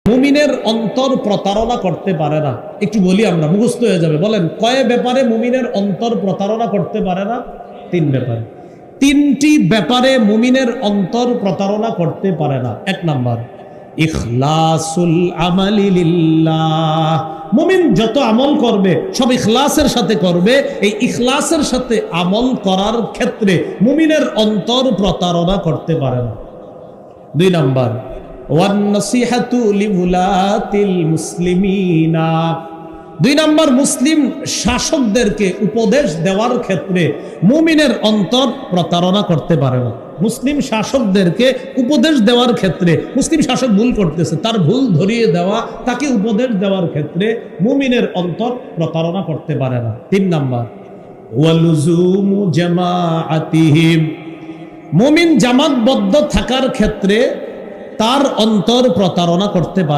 মুমিনের অন্তর প্রতারণা করতে পারে না। একটু বলি, আমরা মুখস্থ হয়ে যাবে। বলেন, কয় ব্যাপারে মুমিনের অন্তর প্রতারণা করতে পারে না? তিন ব্যাপারে। তিনটি ব্যাপারে মুমিনের অন্তর প্রতারণা করতে পারে না। এক নাম্বার, ইখলাসুল আমালি লিল্লাহ। মুমিন যত আমল করবে সব ইখলাসের সাথে করবে। এই ইখলাসের সাথে আমল করার ক্ষেত্রে মুমিনের অন্তর প্রতারণা করতে পারে না। দুই নাম্বার, ওয়ান নাসিহাতু লিউলাতিল মুসলিমিনা। দুই নাম্বার, মুসলিম শাসকদেরকে উপদেশ দেওয়ার ক্ষেত্রে মুমিনের অন্তর প্রতারণা করতে পারে না। মুসলিম শাসকদেরকে উপদেশ দেওয়ার ক্ষেত্রে, মুসলিম শাসক ভুল করতেছে, তার ভুল ধরিয়ে দেওয়া, তাকে উপদেশ দেওয়ার ক্ষেত্রে মুমিনের অন্তর প্রতারণা করতে পারে না। তিন নাম্বার, ওয়ালুজুমু জামাআতিহিম। মুমিন জামাতবদ্ধ থাকার ক্ষেত্রে তার অন্তর প্রতারণা করতে পারে।